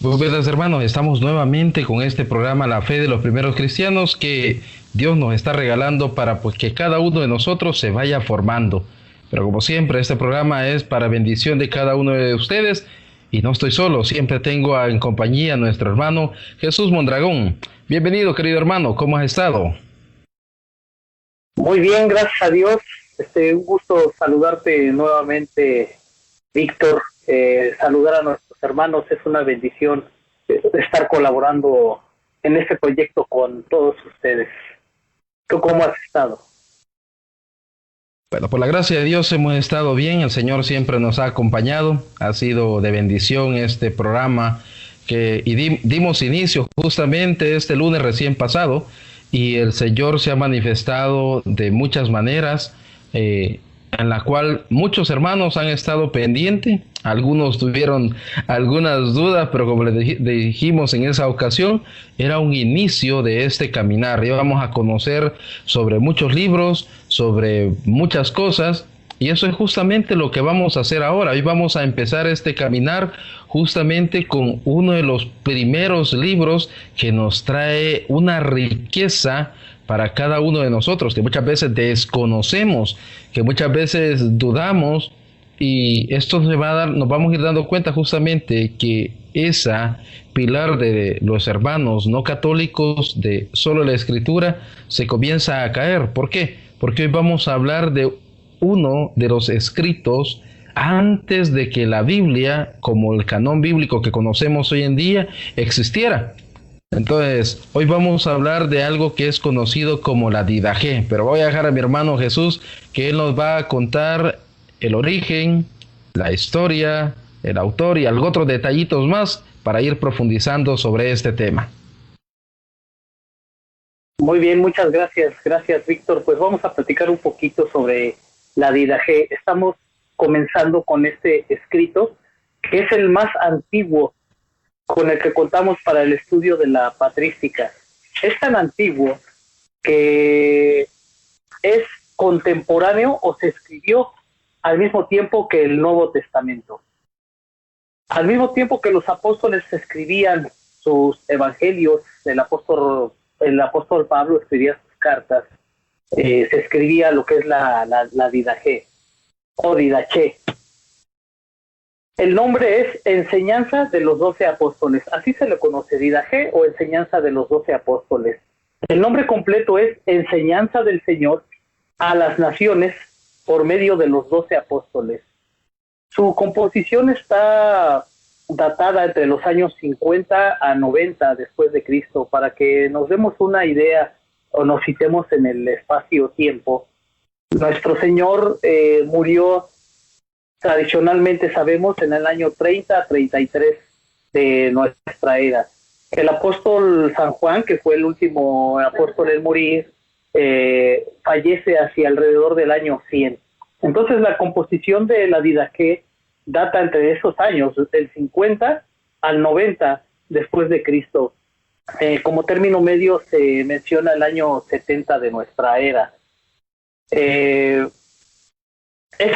Muy buenas hermanos, estamos nuevamente con este programa La Fe de los Primeros Cristianos que Dios nos está regalando para pues, que cada uno de nosotros se vaya formando. Pero como siempre, este programa es para bendición de cada uno de ustedes y no estoy solo, siempre tengo en compañía a nuestro hermano Jesús Mondragón. Bienvenido querido hermano, ¿cómo has estado? Muy bien, gracias a Dios. Un gusto saludarte nuevamente, Víctor. Saludar a nuestros hermanos es una bendición estar colaborando en este proyecto con todos ustedes. ¿Tú cómo has estado? Bueno, por la gracia de Dios hemos estado bien, el Señor siempre nos ha acompañado, ha sido de bendición este programa dimos inicio justamente este lunes recién pasado y el Señor se ha manifestado de muchas maneras, en la cual muchos hermanos han estado pendientes, algunos tuvieron algunas dudas, pero como les dijimos en esa ocasión, era un inicio de este caminar. Y vamos a conocer sobre muchos libros, sobre muchas cosas, y eso es justamente lo que vamos a hacer ahora. Hoy vamos a empezar este caminar justamente con uno de los primeros libros que nos trae una riqueza para cada uno de nosotros, que muchas veces desconocemos, que muchas veces dudamos, y esto nos vamos a ir dando cuenta justamente que esa pilar de los hermanos no católicos de solo la escritura se comienza a caer. ¿Por qué? Porque hoy vamos a hablar de uno de los escritos antes de que la Biblia, como el canon bíblico que conocemos hoy en día, existiera. Entonces, hoy vamos a hablar de algo que es conocido como la Didaché, pero voy a dejar a mi hermano Jesús que él nos va a contar el origen, la historia, el autor y algo otros detallitos más para ir profundizando sobre este tema. Muy bien, muchas gracias. Gracias, Víctor. Pues vamos a platicar un poquito sobre la Didaché. Estamos comenzando con este escrito, que es el más antiguo con el que contamos para el estudio de la patrística. Es tan antiguo que es contemporáneo o se escribió al mismo tiempo que el Nuevo Testamento. Al mismo tiempo que los apóstoles escribían sus evangelios, el apóstol Pablo escribía sus cartas, se escribía lo que es la Didaché o Didaché. El nombre es Enseñanza de los 12 Apóstoles. Así se le conoce, Didaché o Enseñanza de los 12 Apóstoles. El nombre completo es Enseñanza del Señor a las Naciones por medio de los 12 Apóstoles. Su composición está datada entre los años 50 a 90 después de Cristo, para que nos demos una idea o nos citemos en el espacio-tiempo. Nuestro Señor murió, tradicionalmente sabemos, en el año 30 a 33 de nuestra era. El apóstol San Juan, que fue el último apóstol en morir, fallece hacia alrededor del año 100. Entonces la composición de la Didaché data entre esos años, del 50 al 90 después de Cristo. Como término medio se menciona el año 70 de nuestra era. Es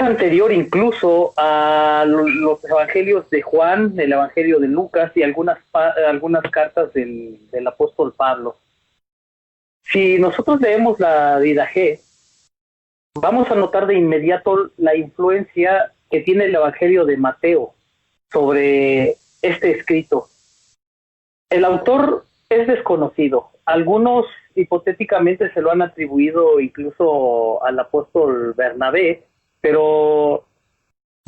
anterior incluso a los evangelios de Juan, el evangelio de Lucas y algunas cartas del apóstol Pablo. Si nosotros leemos la Didaché, vamos a notar de inmediato la influencia que tiene el evangelio de Mateo sobre este escrito. El autor es desconocido. Algunos hipotéticamente se lo han atribuido incluso al apóstol Bernabé, pero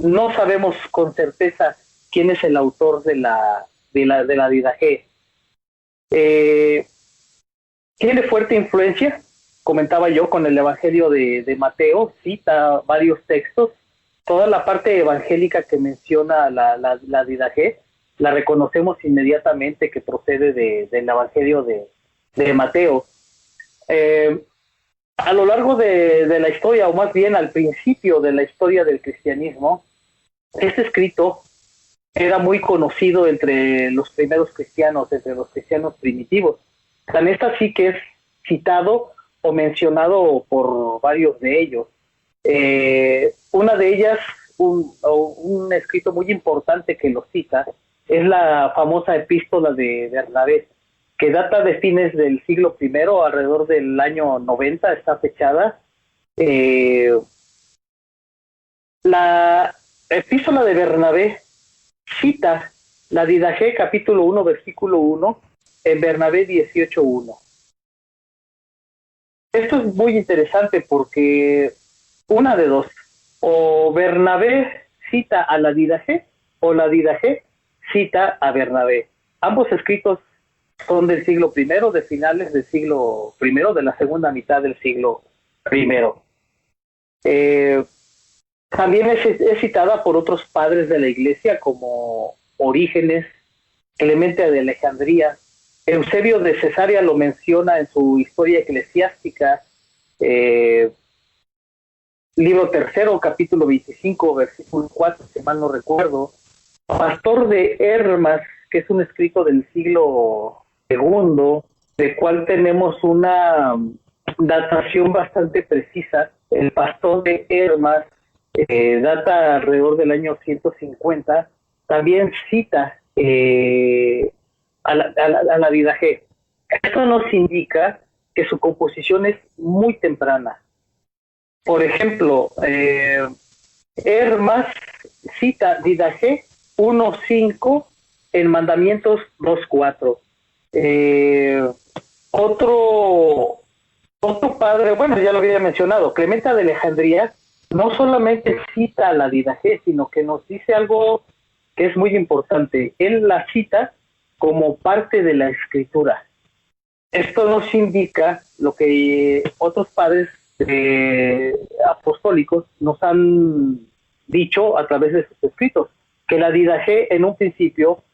no sabemos con certeza quién es el autor de la Didaché. Tiene fuerte influencia, comentaba yo, con el evangelio de Mateo, cita varios textos. Toda la parte evangélica que menciona la Didaché la reconocemos inmediatamente que procede del evangelio de Mateo. A lo largo de la historia, o más bien al principio de la historia del cristianismo, este escrito era muy conocido entre los primeros cristianos, entre los cristianos primitivos. Tan es así que es citado o mencionado por varios de ellos. Una de ellas, un escrito muy importante que lo cita, es la famosa epístola de Bernabé, que data de fines del siglo I, alrededor del año 90, está fechada. La epístola de Bernabé cita la Didache capítulo 1, versículo 1, en Bernabé 18:1. Esto es muy interesante porque una de dos, o Bernabé cita a la Didache o la Didache cita a Bernabé. Ambos escritos son del siglo I, de finales del siglo I, de la segunda mitad del siglo I. También es citada por otros padres de la iglesia como Orígenes, Clemente de Alejandría. Eusebio de Cesarea lo menciona en su Historia Eclesiástica, libro tercero, capítulo 25, versículo 4, si mal no recuerdo. Pastor de Hermas, que es un escrito del siglo II, del cual tenemos una datación bastante precisa. El Pastor de Hermas data alrededor del año 150. También cita a la Didache. Esto nos indica que su composición es muy temprana. Por ejemplo, Hermas cita Didache 1.5 en Mandamientos 2.4. Otro padre, bueno, ya lo había mencionado, Clemente de Alejandría, no solamente cita a la Didache, sino que nos dice algo que es muy importante. Él la cita como parte de la escritura. Esto nos indica lo que otros padres apostólicos nos han dicho a través de sus escritos, que la Didache en un principio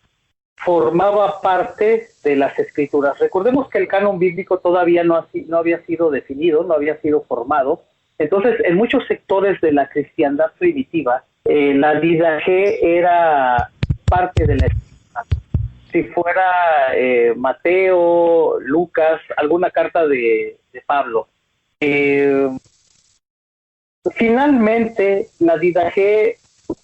formaba parte de las escrituras. Recordemos que el canon bíblico todavía no había sido definido, no había sido formado. Entonces, en muchos sectores de la cristiandad primitiva, la Didache era parte de la escritura. Si fuera Mateo, Lucas, alguna carta de Pablo. Finalmente, la Didache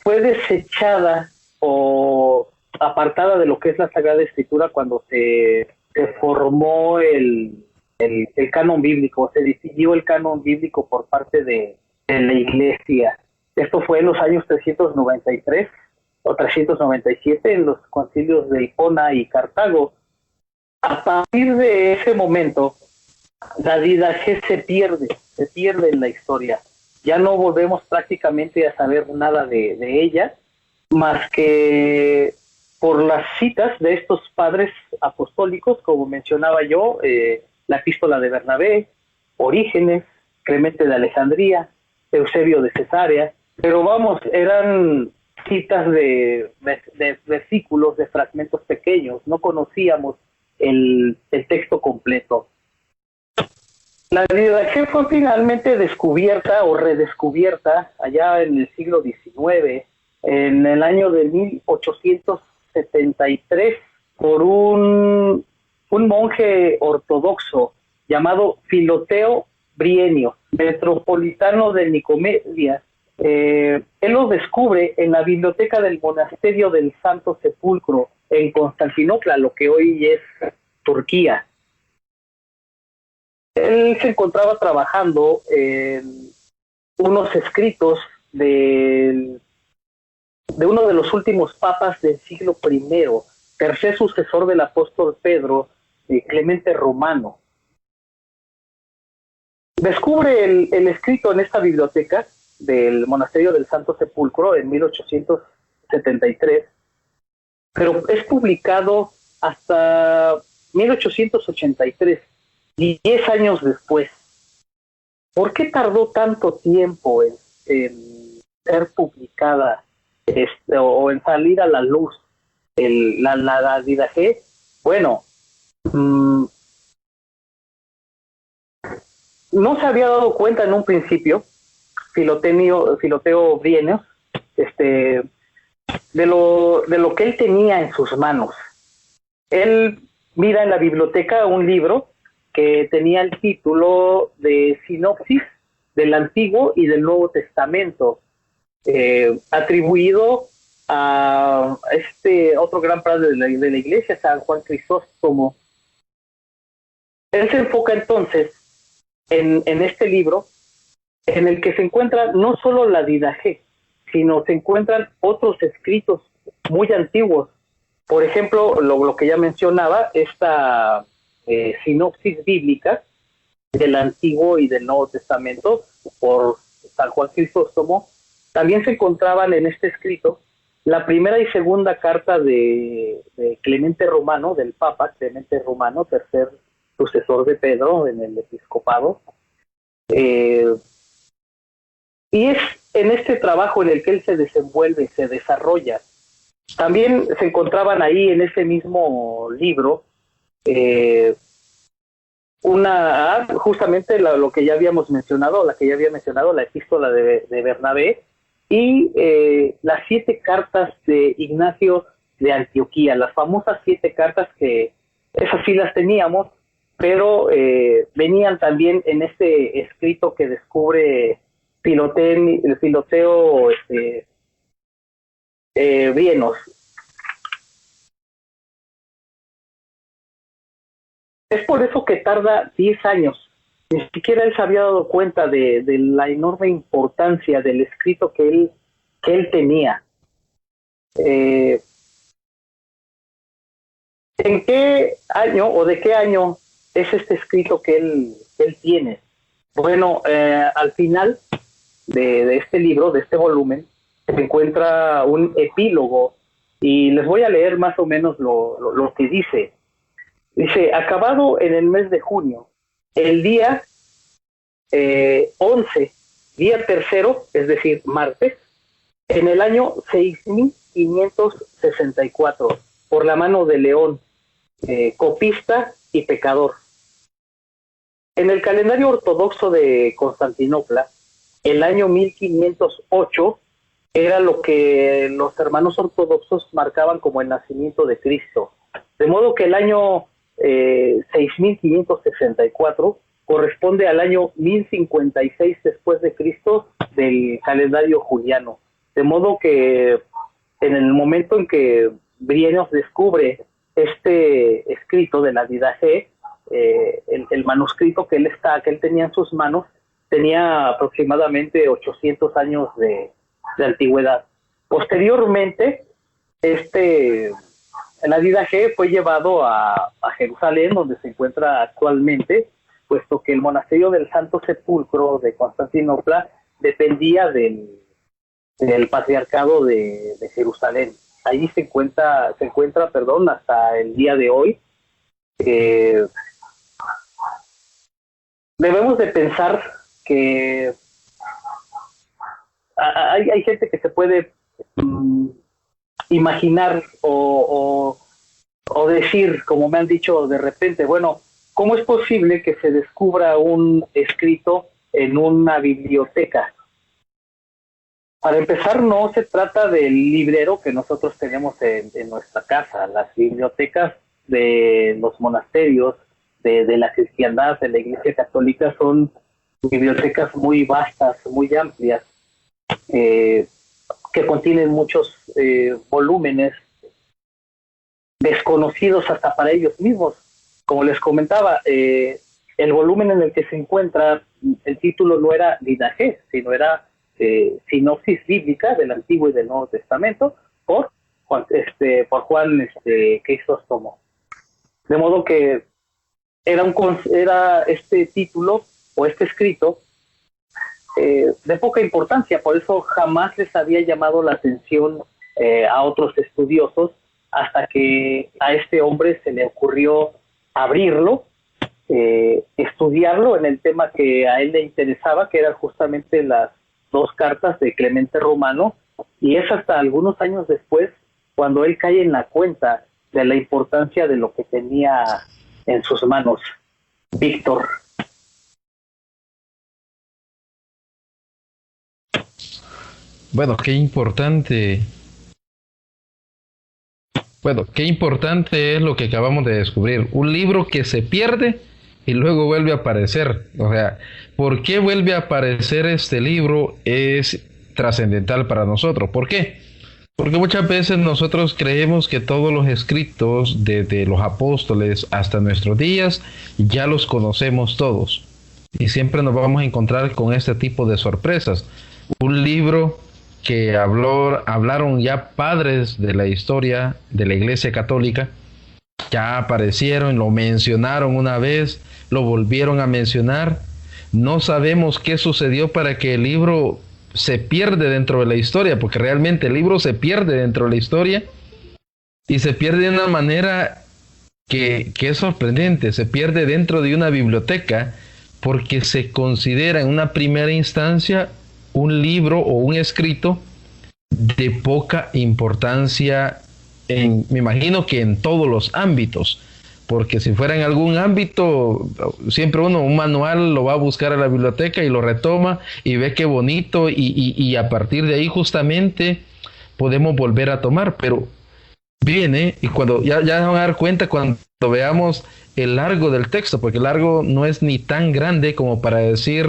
fue desechada o apartada de lo que es la Sagrada Escritura cuando se formó el canon bíblico, se decidió el canon bíblico por parte de la Iglesia. Esto fue en los años 393 o 397 en los concilios de Hipona y Cartago. A partir de ese momento, la Didache se pierde en la historia. Ya no volvemos prácticamente a saber nada de ella, más que por las citas de estos padres apostólicos, como mencionaba yo, la epístola de Bernabé, Orígenes, Clemente de Alejandría, Eusebio de Cesarea, pero vamos, eran citas de versículos, de fragmentos pequeños, no conocíamos el texto completo. La Didache fue finalmente descubierta o redescubierta allá en el siglo XIX, en el año de 1873, por un monje ortodoxo llamado Filoteo Brienio, metropolitano de Nicomedia. Él lo descubre en la biblioteca del monasterio del Santo Sepulcro en Constantinopla, lo que hoy es Turquía. Él se encontraba trabajando en unos escritos de uno de los últimos papas del siglo I, tercer sucesor del apóstol Pedro, Clemente Romano. Descubre el escrito en esta biblioteca del monasterio del Santo Sepulcro en 1873, pero es publicado hasta 1883, 10 años después. ¿Por qué tardó tanto tiempo en ser publicada o en salir a la luz la Didache? Bueno, no se había dado cuenta en un principio Filoteo Brienio de lo que él tenía en sus manos. Él mira en la biblioteca un libro que tenía el título de Sinopsis del Antiguo y del Nuevo Testamento, atribuido a este otro gran padre de la iglesia, San Juan Crisóstomo. Él se enfoca entonces en este libro, en el que se encuentra no solo la Didache, sino se encuentran otros escritos muy antiguos. Por ejemplo, lo que ya mencionaba, esta sinopsis bíblica del Antiguo y del Nuevo Testamento por San Juan Crisóstomo. También se encontraban en este escrito la primera y segunda carta de Clemente Romano, del Papa Clemente Romano, tercer sucesor de Pedro en el episcopado. Y es en este trabajo en el que él se desenvuelve, se desarrolla. También se encontraban ahí en ese mismo libro justamente lo que ya habíamos mencionado, la epístola de Bernabé, y las 7 cartas de Ignacio de Antioquía, las famosas 7 cartas que esas sí las teníamos, pero venían también en este escrito que descubre Filoteo Brienos. Es por eso que tarda 10 años. Ni siquiera él se había dado cuenta de la enorme importancia del escrito que él tenía. ¿En qué año o de qué año es este escrito que él tiene? Bueno, al final de este libro, de este volumen, se encuentra un epílogo y les voy a leer más o menos lo que dice. Dice: acabado en el mes de junio, el día 11, día tercero, es decir, martes, en el año 6564, por la mano de León, copista y pecador. En el calendario ortodoxo de Constantinopla, el año 1508 era lo que los hermanos ortodoxos marcaban como el nacimiento de Cristo. De modo que el año 6564 corresponde al año 1056 después de Cristo del calendario juliano. De modo que en el momento en que Brienos descubre este escrito de la Didache, el manuscrito que él tenía en sus manos tenía aproximadamente 800 años de antigüedad. Posteriormente, la Didache fue llevado a Jerusalén, donde se encuentra actualmente, puesto que el monasterio del Santo Sepulcro de Constantinopla dependía del patriarcado de Jerusalén. Allí se encuentra, hasta el día de hoy. Debemos de pensar que hay gente que se puede imaginar o decir, como me han dicho de repente, bueno, ¿cómo es posible que se descubra un escrito en una biblioteca? Para empezar, no se trata del librero que nosotros tenemos en nuestra casa. Las bibliotecas de los monasterios, de la cristiandad, de la Iglesia Católica, son bibliotecas muy vastas, muy amplias, que contienen muchos volúmenes desconocidos hasta para ellos mismos. Como les comentaba, el volumen en el que se encuentra, el título no era Didache, sino era sinopsis bíblica del Antiguo y del Nuevo Testamento por Juan Crisóstomo. De modo que era este título o este escrito de poca importancia, por eso jamás les había llamado la atención a otros estudiosos, hasta que a este hombre se le ocurrió abrirlo, estudiarlo en el tema que a él le interesaba, que eran justamente las 2 cartas de Clemente Romano, y es hasta algunos años después cuando él cae en la cuenta de la importancia de lo que tenía en sus manos. Víctor. Bueno, qué importante es lo que acabamos de descubrir. Un libro que se pierde y luego vuelve a aparecer. O sea, ¿por qué vuelve a aparecer este libro? Es trascendental para nosotros. ¿Por qué? Porque muchas veces nosotros creemos que todos los escritos desde los apóstoles hasta nuestros días ya los conocemos todos. Y siempre nos vamos a encontrar con este tipo de sorpresas. Un libro que hablaron ya padres de la historia de la Iglesia Católica, ya aparecieron, lo mencionaron una vez, lo volvieron a mencionar. No sabemos qué sucedió para que el libro se pierde dentro de la historia, porque realmente el libro se pierde dentro de la historia y se pierde de una manera que es sorprendente. Se pierde dentro de una biblioteca porque se considera en una primera instancia un libro o un escrito de poca importancia, me imagino que en todos los ámbitos. Porque si fuera en algún ámbito, siempre un manual lo va a buscar a la biblioteca y lo retoma y ve qué bonito y a partir de ahí justamente podemos volver a tomar. Pero viene y cuando ya van a dar cuenta cuando veamos el largo del texto, porque el largo no es ni tan grande como para decir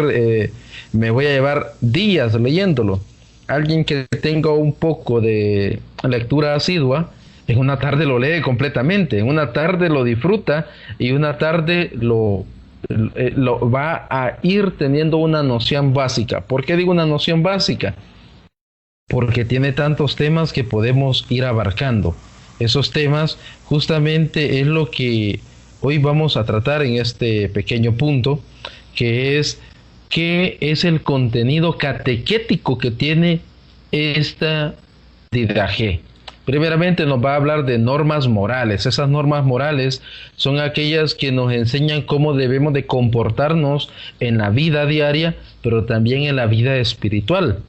me voy a llevar días leyéndolo. Alguien que tenga un poco de lectura asidua, en una tarde lo lee completamente, en una tarde lo disfruta y una tarde lo va a ir teniendo una noción básica. ¿Por qué digo una noción básica? Porque tiene tantos temas que podemos ir abarcando. Esos temas justamente es lo que hoy vamos a tratar en este pequeño punto, que es qué es el contenido catequético que tiene esta didaje. Primeramente nos va a hablar de normas morales. Esas normas morales son aquellas que nos enseñan cómo debemos de comportarnos en la vida diaria, pero también en la vida espiritual.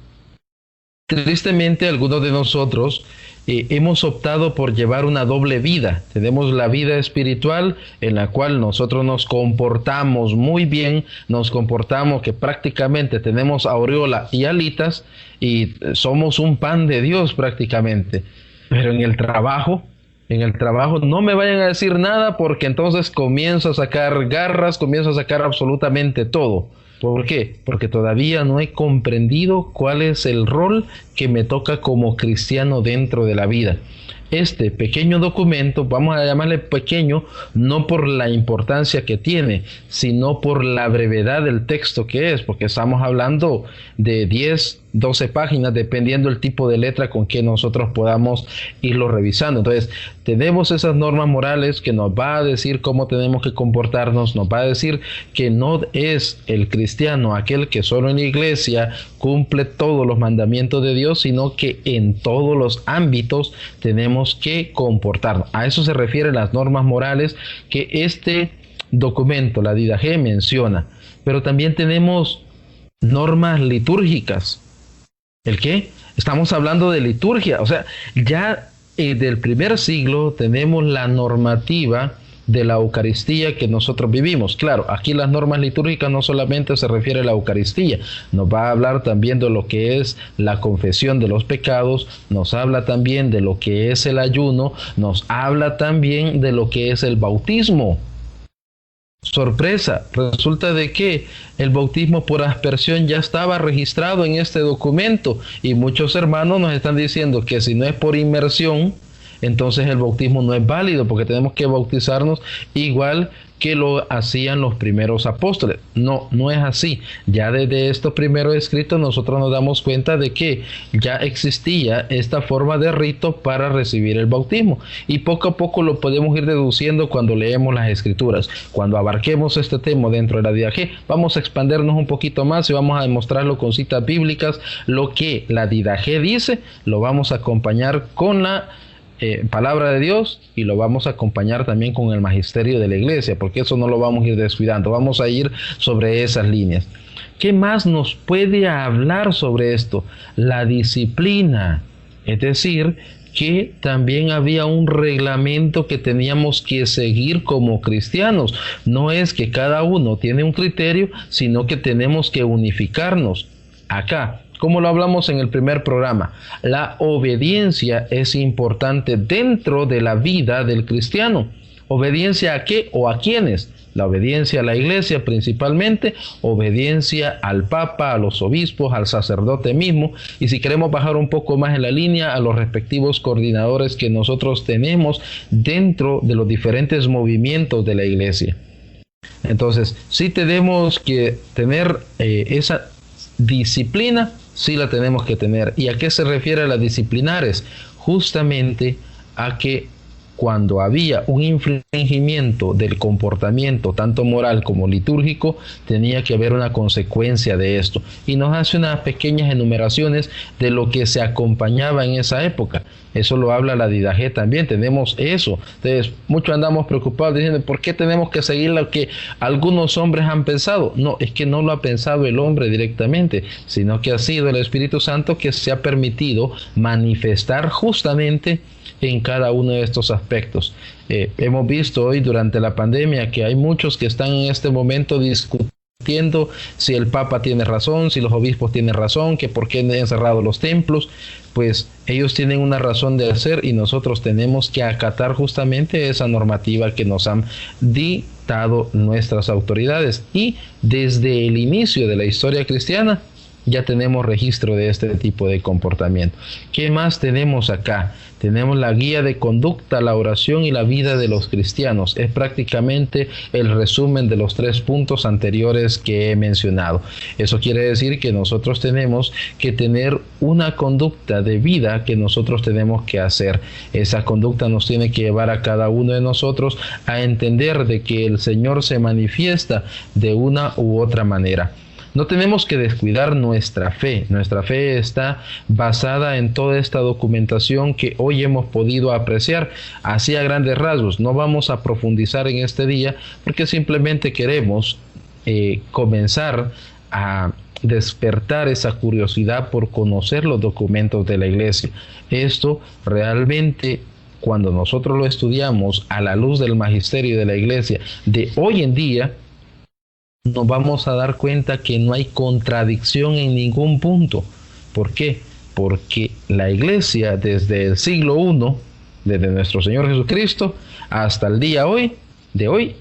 Tristemente, algunos de nosotros hemos optado por llevar una doble vida. Tenemos la vida espiritual en la cual nosotros nos comportamos muy bien, nos comportamos que prácticamente tenemos aureola y alitas y somos un pan de Dios prácticamente. Pero en el trabajo no me vayan a decir nada porque entonces comienzo a sacar garras, comienzo a sacar absolutamente todo. ¿Por qué? Porque todavía no he comprendido cuál es el rol que me toca como cristiano dentro de la vida. Este pequeño documento, vamos a llamarle pequeño, no por la importancia que tiene, sino por la brevedad del texto que es, porque estamos hablando de 10, 12 páginas, dependiendo el tipo de letra con que nosotros podamos irlo revisando. Entonces, tenemos esas normas morales que nos va a decir cómo tenemos que comportarnos, nos va a decir que no es el cristiano aquel que solo en la iglesia cumple todos los mandamientos de Dios, sino que en todos los ámbitos tenemos que comportarnos. A eso se refieren las normas morales que este documento, la didaje, menciona. Pero también tenemos normas litúrgicas. ¿El qué? Estamos hablando de liturgia. O sea, ya del primer siglo tenemos la normativa de la Eucaristía que nosotros vivimos. Claro, aquí las normas litúrgicas no solamente se refiere a la Eucaristía, nos va a hablar también de lo que es la confesión de los pecados, nos habla también de lo que es el ayuno, nos habla también de lo que es el bautismo. Sorpresa, resulta de que el bautismo por aspersión ya estaba registrado en este documento y muchos hermanos nos están diciendo que si no es por inmersión, entonces el bautismo no es válido porque tenemos que bautizarnos igual que lo hacían los primeros apóstoles. No es así. Ya desde estos primeros escritos nosotros nos damos cuenta de que ya existía esta forma de rito para recibir el bautismo y poco a poco lo podemos ir deduciendo cuando leemos las escrituras. Cuando abarquemos este tema dentro de la didaje, vamos a expandernos un poquito más y vamos a demostrarlo con citas bíblicas. Lo que la didaje dice lo vamos a acompañar con la palabra de Dios y lo vamos a acompañar también con el magisterio de la iglesia, porque eso no lo vamos a ir descuidando, vamos a ir sobre esas líneas. ¿Qué más nos puede hablar sobre esto? La disciplina, es decir, que también había un reglamento que teníamos que seguir como cristianos. No es que cada uno tiene un criterio, sino que tenemos que unificarnos. Acá, como lo hablamos en el primer programa, la obediencia es importante dentro de la vida del cristiano. ¿Obediencia a qué o a quiénes? La obediencia a la iglesia principalmente, obediencia al papa, a los obispos, al sacerdote mismo, y si queremos bajar un poco más en la línea, a los respectivos coordinadores que nosotros tenemos dentro de los diferentes movimientos de la iglesia. Entonces, sí tenemos que tener esa disciplina, sí la tenemos que tener. ¿Y a qué se refiere a las disciplinares? Justamente a que cuando había un infringimiento del comportamiento tanto moral como litúrgico, tenía que haber una consecuencia de esto. Y nos hace unas pequeñas enumeraciones de lo que se acompañaba en esa época. Eso lo habla la Didache también, tenemos eso. Entonces, muchos andamos preocupados diciendo, ¿por qué tenemos que seguir lo que algunos hombres han pensado? No, es que no lo ha pensado el hombre directamente, sino que ha sido el Espíritu Santo que se ha permitido manifestar justamente en cada uno de estos aspectos. Hemos visto hoy durante la pandemia que hay muchos que están en este momento discutiendo si el Papa tiene razón, si los obispos tienen razón, que por qué han cerrado los templos. Pues ellos tienen una razón de hacer y nosotros tenemos que acatar justamente esa normativa que nos han dictado nuestras autoridades. Y desde el inicio de la historia cristiana ya tenemos registro de este tipo de comportamiento. ¿Qué más tenemos acá? Tenemos la guía de conducta, la oración y la vida de los cristianos. Es prácticamente el resumen de los 3 puntos anteriores que he mencionado. Eso quiere decir que nosotros tenemos que tener una conducta de vida que nosotros tenemos que hacer. Esa conducta nos tiene que llevar a cada uno de nosotros a entender de que el Señor se manifiesta de una u otra manera. No tenemos que descuidar nuestra fe. Nuestra fe está basada en toda esta documentación que hoy hemos podido apreciar, así a grandes rasgos. No vamos a profundizar en este día porque simplemente queremos comenzar a despertar esa curiosidad por conocer los documentos de la iglesia. Esto realmente, cuando nosotros lo estudiamos a la luz del magisterio de la iglesia de hoy en día, nos vamos a dar cuenta que no hay contradicción en ningún punto. ¿Por qué? Porque la iglesia desde el siglo I, desde nuestro Señor Jesucristo hasta el día de hoy,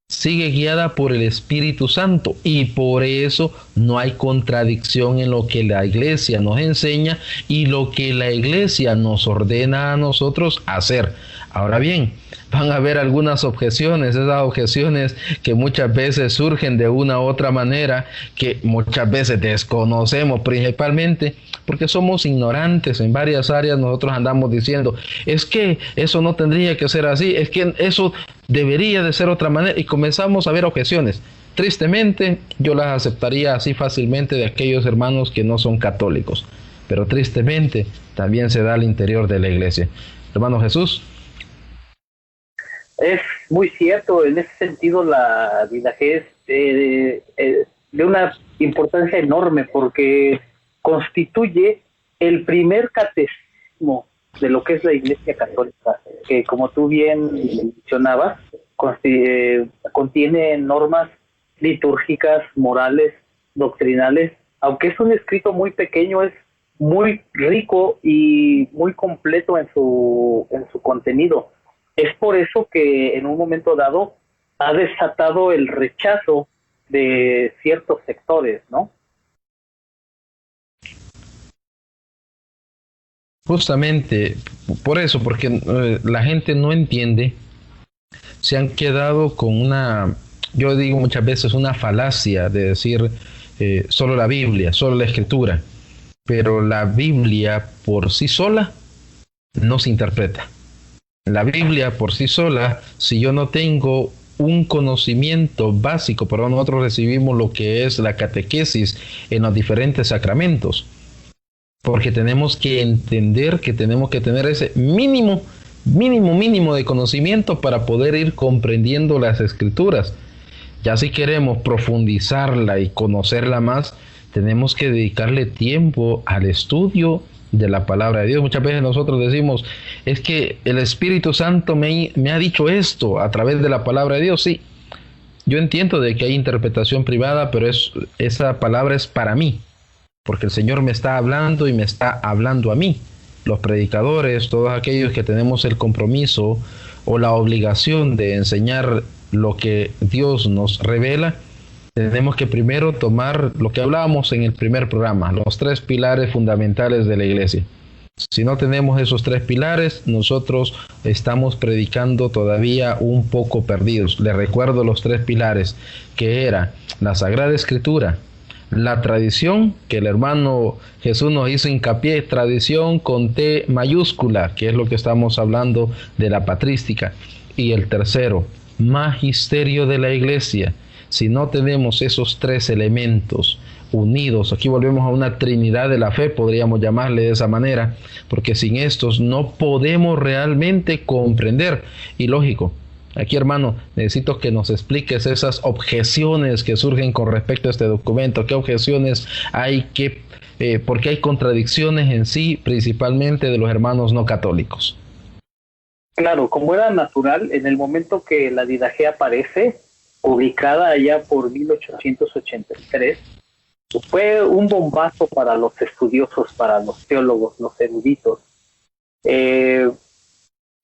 sigue guiada por el Espíritu Santo, y por eso no hay contradicción en lo que la iglesia nos enseña y lo que la iglesia nos ordena a nosotros hacer. Ahora bien, van a haber algunas objeciones, esas objeciones que muchas veces surgen de una u otra manera, que muchas veces desconocemos, principalmente porque somos ignorantes en varias áreas. Nosotros andamos diciendo, es que eso no tendría que ser así, es que eso debería de ser otra manera, y comenzamos a ver objeciones. Tristemente, yo las aceptaría así fácilmente de aquellos hermanos que no son católicos, pero tristemente también se da al interior de la iglesia. Hermano Jesús. Es muy cierto, en ese sentido la Didache es de una importancia enorme, porque constituye el primer catecismo de lo que es la Iglesia Católica, que, como tú bien mencionabas, contiene normas litúrgicas, morales, doctrinales. Aunque es un escrito muy pequeño, es muy rico y muy completo en su contenido. Es por eso que en un momento dado ha desatado el rechazo de ciertos sectores, ¿no? Justamente por eso, porque la gente no entiende, se han quedado con una, yo digo muchas veces, una falacia de decir solo la Biblia, solo la Escritura, pero la Biblia por sí sola no se interpreta. La Biblia por sí sola, si yo no tengo un conocimiento básico, pero nosotros recibimos lo que es la catequesis en los diferentes sacramentos, porque tenemos que entender que tenemos que tener ese mínimo de conocimiento para poder ir comprendiendo las Escrituras. Ya si queremos profundizarla y conocerla más, tenemos que dedicarle tiempo al estudio de la palabra de Dios. Muchas veces nosotros decimos, es que el Espíritu Santo me ha dicho esto a través de la palabra de Dios. Sí, yo entiendo de que hay interpretación privada, pero esa palabra es para mí, porque el Señor me está hablando y me está hablando a mí. los predicadores, todos aquellos que tenemos el compromiso o la obligación de enseñar lo que Dios nos revela, tenemos que primero tomar lo que hablábamos en el primer programa, los 3 pilares fundamentales de la iglesia. Si no tenemos esos 3 pilares, nosotros estamos predicando todavía un poco perdidos. Les recuerdo los 3 pilares, que era la Sagrada Escritura, la tradición, que el hermano Jesús nos hizo hincapié, tradición con T mayúscula, que es lo que estamos hablando de la patrística. Y el tercero, magisterio de la iglesia. Si no tenemos esos 3 elementos unidos, aquí volvemos a una trinidad de la fe, podríamos llamarle de esa manera, porque sin estos no podemos realmente comprender. Y lógico, aquí, hermano, necesito que nos expliques esas objeciones que surgen con respecto a este documento. ¿Qué objeciones hay? ¿Por qué hay contradicciones en sí, principalmente de los hermanos no católicos? Claro, como era natural, en el momento que la Didache aparece, publicada allá por 1883, fue un bombazo para los estudiosos, para los teólogos, los eruditos. De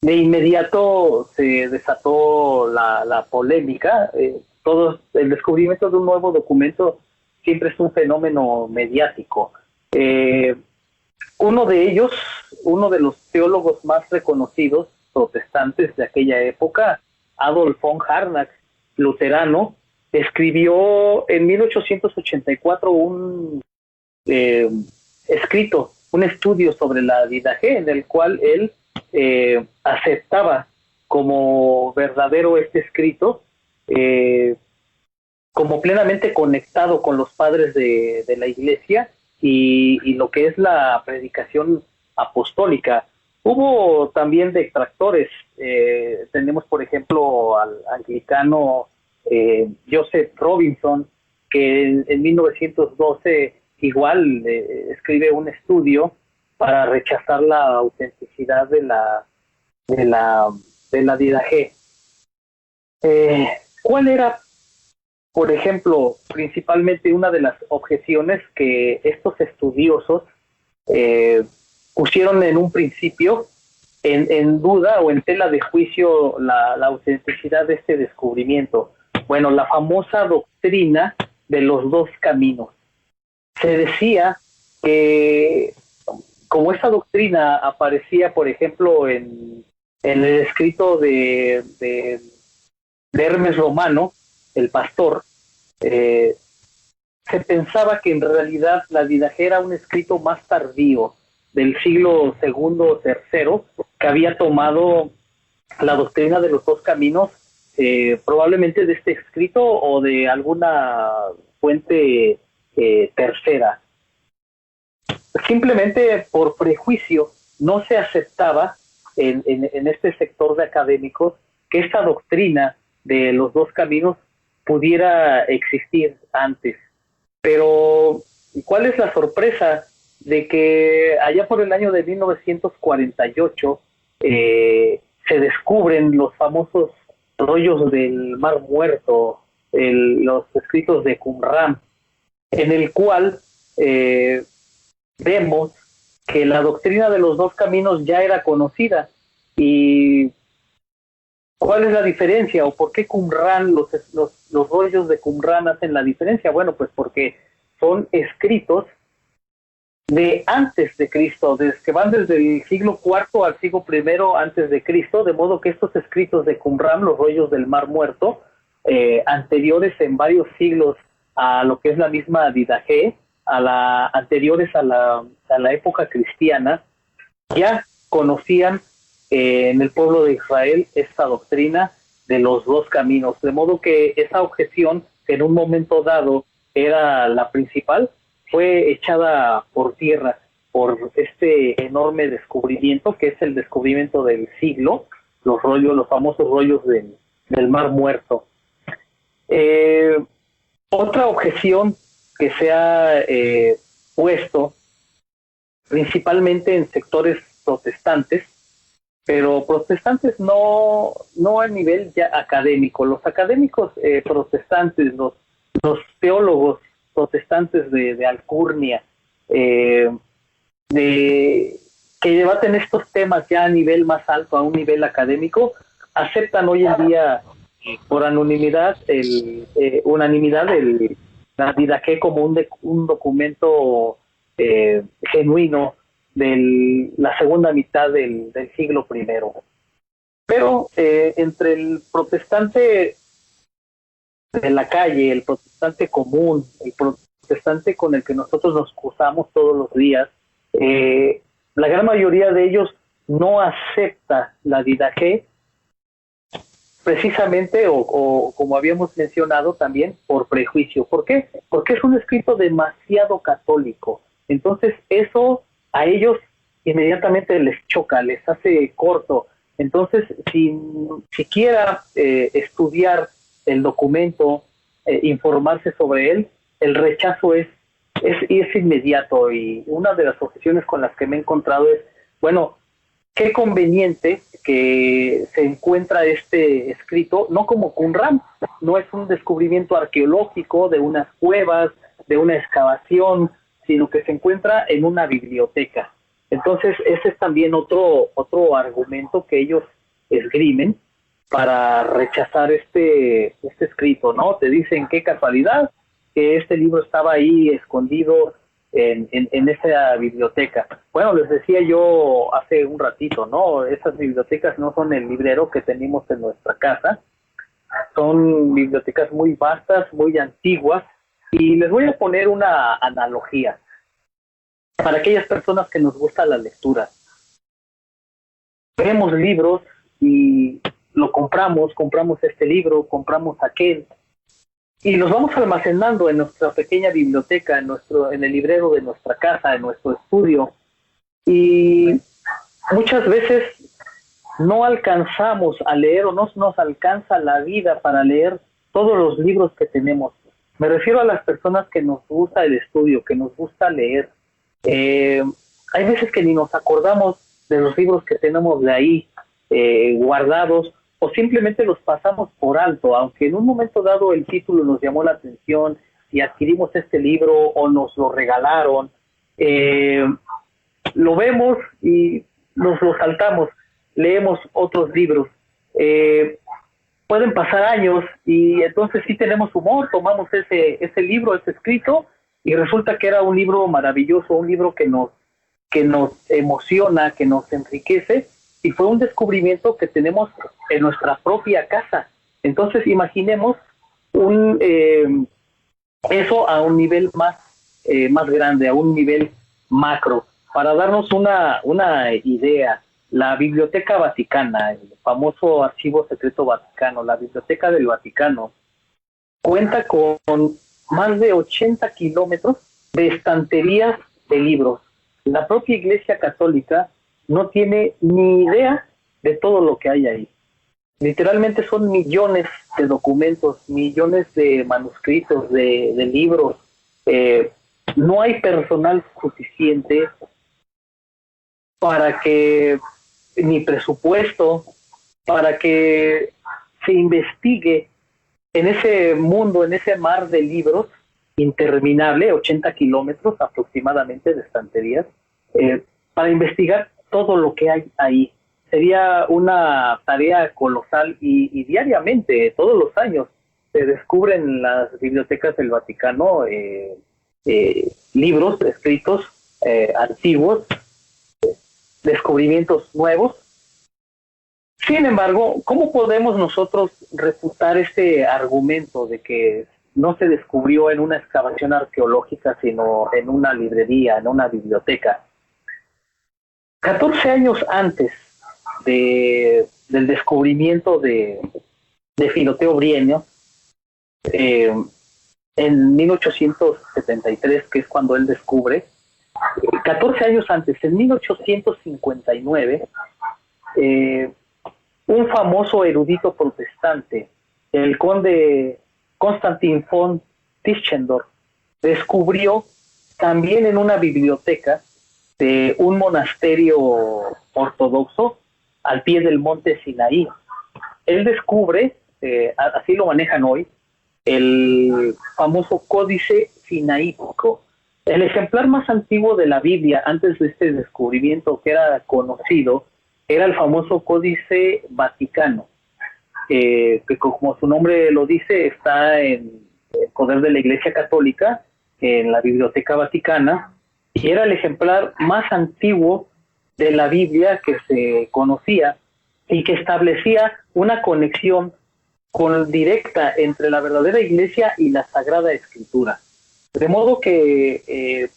inmediato se desató la polémica. El descubrimiento de un nuevo documento siempre es un fenómeno mediático. Uno de ellos, uno de los teólogos más reconocidos protestantes de aquella época, Adolf von Harnack, luterano, escribió en 1884 un escrito, un estudio sobre la Didache, en el cual él aceptaba como verdadero este escrito, como plenamente conectado con los padres de la Iglesia y lo que es la predicación apostólica. Hubo también detractores. Tenemos, por ejemplo, al anglicano Joseph Robinson, que en 1912 igual escribe un estudio para rechazar la autenticidad de la Didache. ¿Cuál era, por ejemplo, principalmente una de las objeciones que estos estudiosos pusieron en un principio en duda o en tela de juicio la autenticidad de este descubrimiento? Bueno, la famosa doctrina de los 2 caminos. Se decía que, como esa doctrina aparecía, por ejemplo, en el escrito de Hermes Romano, el pastor, se pensaba que en realidad la Didache era un escrito más tardío, del siglo II o III, que había tomado la doctrina de los 2 caminos, probablemente de este escrito o de alguna fuente tercera. Simplemente por prejuicio no se aceptaba en este sector de académicos que esta doctrina de los 2 caminos pudiera existir antes. Pero ¿cuál es la sorpresa? De que allá por el año de 1948 se descubren los famosos rollos del Mar Muerto, los escritos de Qumran, en el cual vemos que la doctrina de los 2 caminos ya era conocida. ¿Y cuál es la diferencia? ¿O por qué Qumran, los rollos de Qumran hacen la diferencia? Bueno, pues porque son escritos de antes de Cristo, que van desde el siglo IV al siglo I antes de Cristo, de modo que estos escritos de Qumran, los rollos del Mar Muerto, anteriores en varios siglos a lo que es la misma Didache, anteriores a la época cristiana, ya conocían en el pueblo de Israel esta doctrina de los 2 caminos, de modo que esa objeción, que en un momento dado era la principal, fue echada por tierra por este enorme descubrimiento, que es el descubrimiento del siglo, los famosos rollos del Mar Muerto. Otra objeción que se ha puesto, principalmente en sectores protestantes, pero protestantes no a nivel ya académico. Los académicos protestantes, los teólogos protestantes de alcurnia, que debaten estos temas ya a nivel más alto, a un nivel académico, aceptan hoy en día por unanimidad la Didache como un documento genuino de la segunda mitad del siglo primero. Pero entre el protestante de la calle, el protestante común, el protestante con el que nosotros nos cruzamos todos los días, la gran mayoría de ellos no acepta la Didache precisamente, o como habíamos mencionado también, por prejuicio. ¿Por qué? Porque es un escrito demasiado católico. Entonces eso a ellos inmediatamente les choca, les hace corto. Entonces, sin siquiera estudiar el documento, informarse sobre él, el rechazo es inmediato. Y una de las objeciones con las que me he encontrado es, bueno, qué conveniente que se encuentra este escrito, no como Qumran, no es un descubrimiento arqueológico de unas cuevas, de una excavación, sino que se encuentra en una biblioteca. Entonces, ese es también otro argumento que ellos esgrimen para rechazar este escrito, ¿no? Te dicen, qué casualidad que este libro estaba ahí escondido en esa biblioteca. Bueno, les decía yo hace un ratito, ¿no? Esas bibliotecas no son el librero que tenemos en nuestra casa, son bibliotecas muy vastas, muy antiguas, y les voy a poner una analogía para aquellas personas que nos gusta la lectura. Vemos libros y lo compramos este libro, compramos aquel, y los vamos almacenando en nuestra pequeña biblioteca, en el librero de nuestra casa, en nuestro estudio, y muchas veces no alcanzamos a leer, o no nos alcanza la vida para leer todos los libros que tenemos. Me refiero a las personas que nos gusta el estudio, que nos gusta leer. Hay veces que ni nos acordamos de los libros que tenemos de ahí guardados, o simplemente los pasamos por alto, aunque en un momento dado el título nos llamó la atención y adquirimos este libro o nos lo regalaron, lo vemos y nos lo saltamos, leemos otros libros. Pueden pasar años y entonces sí tenemos humor, tomamos ese libro, ese escrito, y resulta que era un libro maravilloso, un libro que nos emociona, que nos enriquece, y fue un descubrimiento que tenemos en nuestra propia casa. Entonces imaginemos eso a un nivel más grande, a un nivel macro. Para darnos una idea, la Biblioteca Vaticana, el famoso Archivo Secreto Vaticano, la Biblioteca del Vaticano, cuenta con más de 80 kilómetros de estanterías de libros. La propia Iglesia Católica no tiene ni idea de todo lo que hay ahí. Literalmente son millones de documentos, millones de manuscritos, de libros. No hay personal suficiente para que, ni presupuesto, para que se investigue en ese mundo, en ese mar de libros interminable, 80 kilómetros aproximadamente de estanterías, para investigar todo lo que hay ahí. Sería una tarea colosal y diariamente, todos los años, se descubren en las bibliotecas del Vaticano libros escritos antiguos, descubrimientos nuevos. Sin embargo, ¿cómo podemos nosotros refutar este argumento de que no se descubrió en una excavación arqueológica, sino en una librería, en una biblioteca? 14 años antes del descubrimiento de Filoteo Brienio, en 1873, que es cuando él descubre, 14 años antes, en 1859, un famoso erudito protestante, el conde Constantin von Tischendorf, descubrió también en una biblioteca de un monasterio ortodoxo al pie del monte Sinaí. Él descubre, así lo manejan hoy, el famoso Códice Sinaítico. El ejemplar más antiguo de la Biblia antes de este descubrimiento que era conocido era el famoso Códice Vaticano, que como su nombre lo dice está en el poder de la Iglesia Católica, en la Biblioteca Vaticana, y era el ejemplar más antiguo de la Biblia que se conocía y que establecía una conexión directa entre la verdadera Iglesia y la Sagrada Escritura. De modo que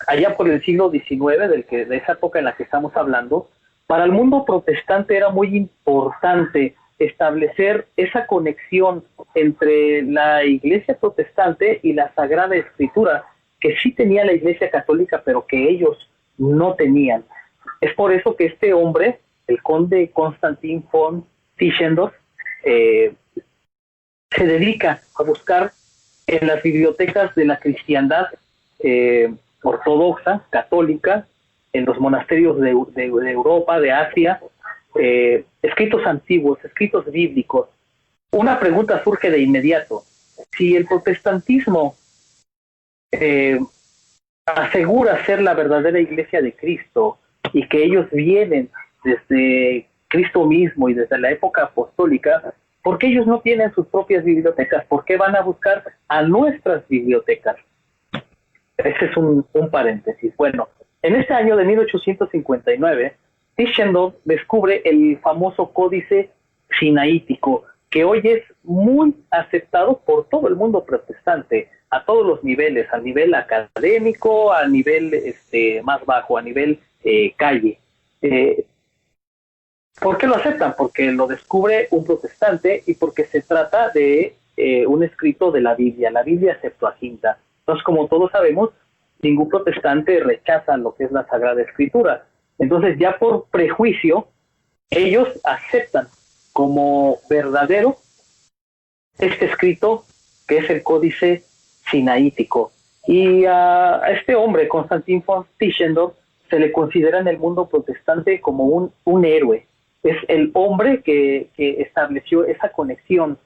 allá por el siglo XIX, de esa época en la que estamos hablando, para el mundo protestante era muy importante establecer esa conexión entre la Iglesia protestante y la Sagrada Escritura, que sí tenía la Iglesia Católica, pero que ellos no tenían. Es por eso que este hombre, el conde Konstantin von Tischendorf, se dedica a buscar en las bibliotecas de la cristiandad ortodoxa, católica, en los monasterios de Europa, de Asia, escritos antiguos, escritos bíblicos. Una pregunta surge de inmediato. Si el protestantismo asegura ser la verdadera iglesia de Cristo y que ellos vienen desde Cristo mismo y desde la época apostólica, ¿por qué ellos no tienen sus propias bibliotecas? ¿Por qué van a buscar a nuestras bibliotecas? Ese es un paréntesis. Bueno, en este año de 1859, Tischendorf descubre el famoso Códice Sinaítico, que hoy es muy aceptado por todo el mundo protestante, a todos los niveles, a nivel académico, a nivel más bajo, a nivel calle. ¿Por qué lo aceptan? Porque lo descubre un protestante y porque se trata de un escrito de la Biblia Septuaginta. Entonces, como todos sabemos, ningún protestante rechaza lo que es la Sagrada Escritura. Entonces, ya por prejuicio, ellos aceptan como verdadero este escrito que es el Códice Sinaítico. Y a este hombre, Konstantin von Tischendorf, se le considera en el mundo protestante como un héroe. Es el hombre que estableció esa conexión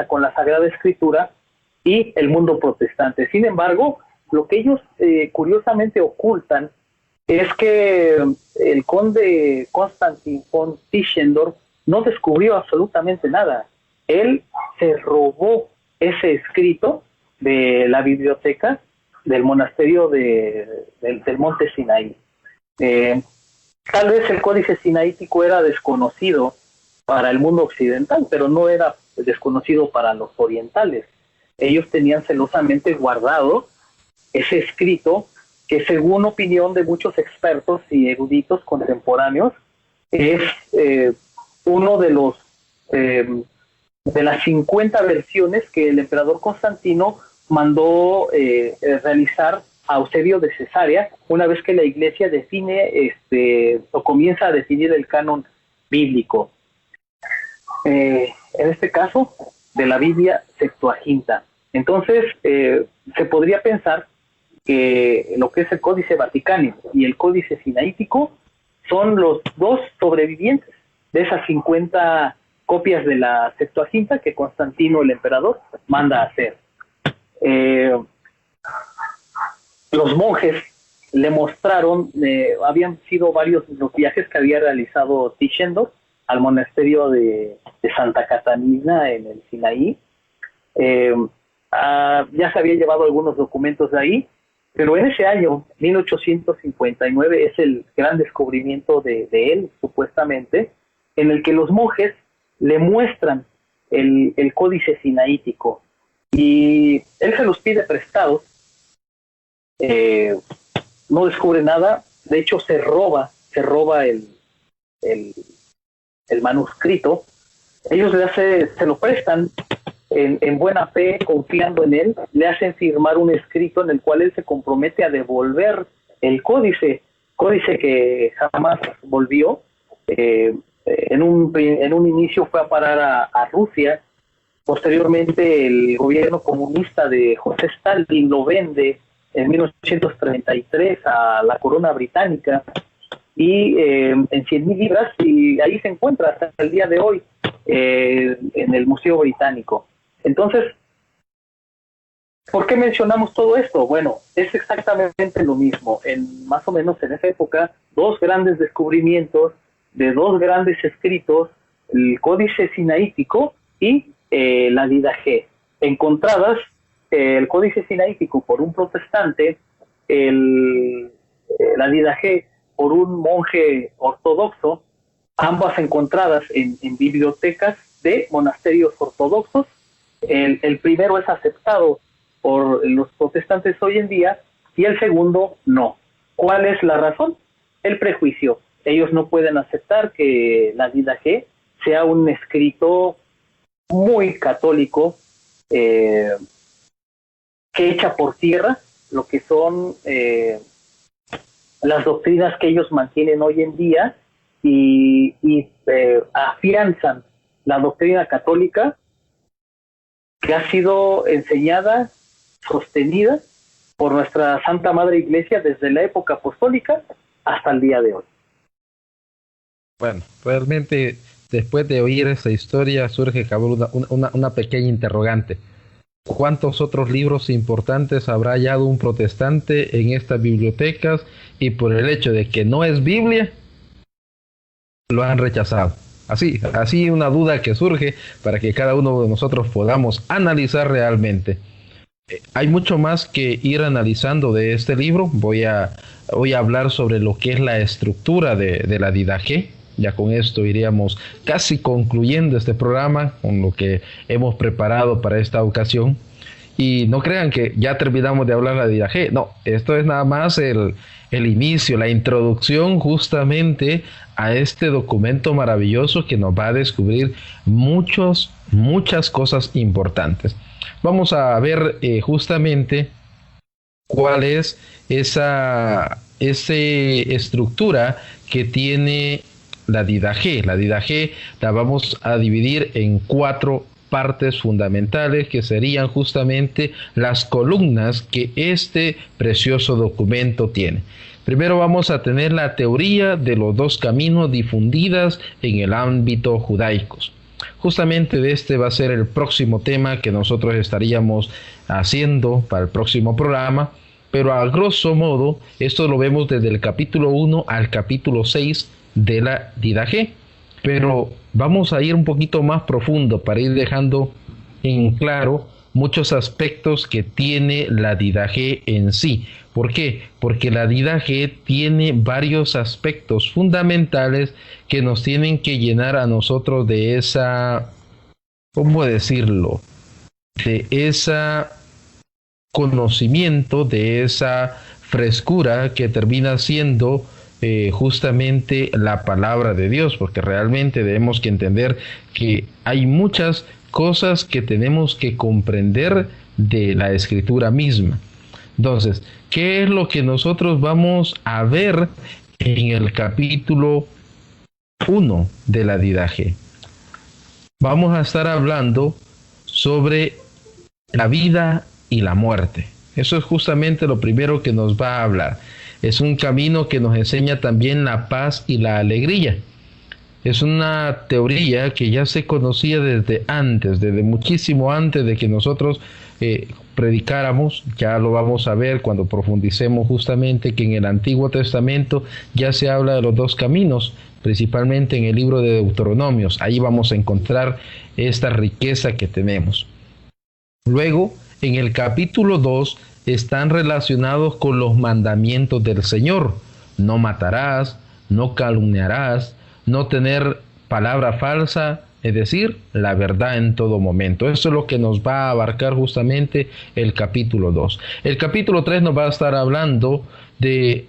con la Sagrada Escritura y el mundo protestante. Sin embargo, lo que ellos curiosamente ocultan es que el conde Konstantin von Tischendorf no descubrió absolutamente nada. Él se robó ese escrito de la biblioteca del monasterio del monte Sinaí. Tal vez el Códice Sinaítico era desconocido para el mundo occidental, pero no era desconocido para los orientales. Ellos tenían celosamente guardado ese escrito que, según opinión de muchos expertos y eruditos contemporáneos, es uno de las 50 versiones que el emperador Constantino mandó realizar a Eusebio de Cesarea, una vez que la Iglesia define o comienza a definir el canon bíblico. En este caso, de la Biblia Septuaginta. Entonces, se podría pensar que lo que es el Códice Vaticano y el Códice Sinaítico son los dos sobrevivientes de esas 50 copias de la Septuaginta que Constantino, el emperador, manda a hacer. Los monjes le mostraron, habían sido varios los viajes que había realizado Tischendorf al monasterio de Santa Catalina en el Sinaí. Ya se había llevado algunos documentos de ahí, pero en ese año, 1859, es el gran descubrimiento de él, supuestamente, en el que los monjes le muestran el Códice Sinaítico, y él se los pide prestados. No descubre nada, de hecho se roba el manuscrito. Ellos se lo prestan en buena fe, confiando en él, le hacen firmar un escrito en el cual él se compromete a devolver el códice que jamás volvió. En un inicio fue a parar a Rusia. Posteriormente el gobierno comunista de José Stalin lo vende en 1933 a la corona británica, y en 100,000 libras, y ahí se encuentra hasta el día de hoy en el Museo Británico. Entonces, ¿Por qué mencionamos todo esto? Bueno, es exactamente lo mismo. Más o menos en esa época, dos grandes descubrimientos de dos grandes escritos, el Códice Sinaítico y la Didaché, encontradas, el Códice Sinaítico por un protestante, la Didaché por un monje ortodoxo, ambas encontradas en bibliotecas de monasterios ortodoxos. El primero es aceptado por los protestantes hoy en día y el segundo no. ¿Cuál es la razón? El prejuicio. Ellos no pueden aceptar que la Didaché sea un escrito muy católico, que echa por tierra lo que son las doctrinas que ellos mantienen hoy en día y afianzan la doctrina católica que ha sido enseñada, sostenida por nuestra Santa Madre Iglesia desde la época apostólica hasta el día de hoy. Bueno, realmente después de oír esa historia surge una pequeña interrogante. ¿Cuántos otros libros importantes habrá hallado un protestante en estas bibliotecas y por el hecho de que no es Biblia, lo han rechazado? Así una duda que surge para que cada uno de nosotros podamos analizar realmente. Hay mucho más que ir analizando de este libro. Voy a hablar sobre lo que es la estructura de la Didaché. Ya con esto iríamos casi concluyendo este programa con lo que hemos preparado para esta ocasión. Y no crean que ya terminamos de hablar de la Didaché. No, esto es nada más el inicio, la introducción justamente a este documento maravilloso que nos va a descubrir muchas cosas importantes. Vamos a ver justamente cuál es esa estructura que tiene la Didaché. La Didaché la vamos a dividir en 4 partes fundamentales que serían justamente las columnas que este precioso documento tiene. Primero vamos a tener la teoría de los 2 caminos difundidas en el ámbito judaico. Justamente de este va a ser el próximo tema que nosotros estaríamos haciendo para el próximo programa, pero a grosso modo esto lo vemos desde el capítulo 1 al capítulo 6 de la Didaché, pero vamos a ir un poquito más profundo para ir dejando en claro muchos aspectos que tiene la Didaché en sí. ¿Por qué? Porque la Didaché tiene varios aspectos fundamentales que nos tienen que llenar a nosotros de esa, ¿cómo decirlo? De ese conocimiento, de esa frescura que termina siendo justamente la palabra de Dios, porque realmente debemos que entender que hay muchas cosas que tenemos que comprender de la escritura misma. Entonces, ¿qué es lo que nosotros vamos a ver en el capítulo 1 de la Didaché? Vamos a estar hablando sobre la vida y la muerte. Eso es justamente lo primero que nos va a hablar. Es un camino que nos enseña también la paz y la alegría. Es una teoría que ya se conocía desde muchísimo antes de que nosotros predicáramos. Ya lo vamos a ver cuando profundicemos justamente que en el Antiguo Testamento ya se habla de los 2 caminos, principalmente en el libro de Deuteronomios. Ahí vamos a encontrar esta riqueza que tenemos. Luego, en el capítulo 2, están relacionados con los mandamientos del Señor. No matarás, no calumniarás, no tener palabra falsa, es decir, la verdad en todo momento. Eso es lo que nos va a abarcar justamente el capítulo 2. El capítulo 3 nos va a estar hablando de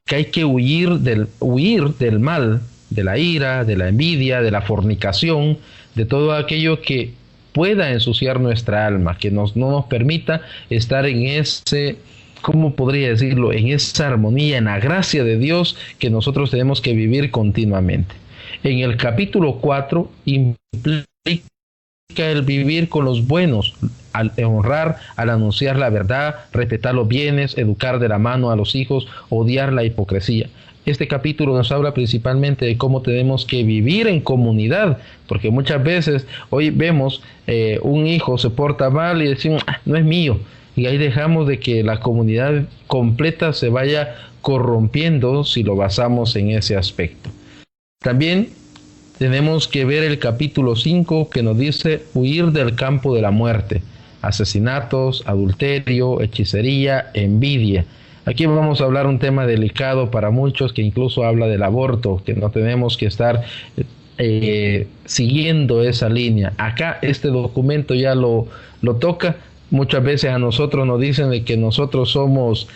que hay que huir del mal, de la ira, de la envidia, de la fornicación, de todo aquello que pueda ensuciar nuestra alma, que no nos permita estar en ese, ¿cómo podría decirlo?, en esa armonía, en la gracia de Dios que nosotros tenemos que vivir continuamente. En el capítulo 4 implica el vivir con los buenos, al honrar, al anunciar la verdad, respetar los bienes, educar de la mano a los hijos, odiar la hipocresía. Este capítulo nos habla principalmente de cómo tenemos que vivir en comunidad, porque muchas veces hoy vemos un hijo se porta mal y decimos, no es mío, y ahí dejamos de que la comunidad completa se vaya corrompiendo si lo basamos en ese aspecto. También tenemos que ver el capítulo 5 que nos dice huir del campo de la muerte, asesinatos, adulterio, hechicería, envidia. Aquí vamos a hablar un tema delicado para muchos, que incluso habla del aborto, que no tenemos que estar siguiendo esa línea. Acá este documento ya lo toca. Muchas veces a nosotros nos dicen de que nosotros somos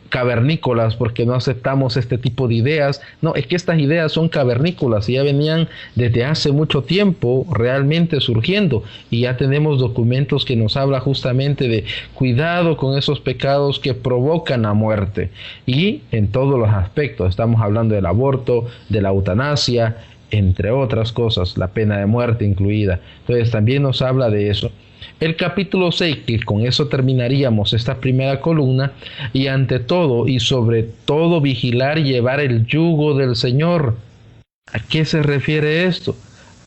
cavernícolas porque no aceptamos este tipo de ideas. No, es que estas ideas son cavernícolas y ya venían desde hace mucho tiempo realmente surgiendo, y ya tenemos documentos que nos habla justamente de cuidado con esos pecados que provocan la muerte, y en todos los aspectos. Estamos hablando del aborto, de la eutanasia, entre otras cosas, la pena de muerte incluida. Entonces también nos habla de eso. El capítulo 6, que con eso terminaríamos esta primera columna, y ante todo y sobre todo vigilar y llevar el yugo del Señor. ¿A qué se refiere esto?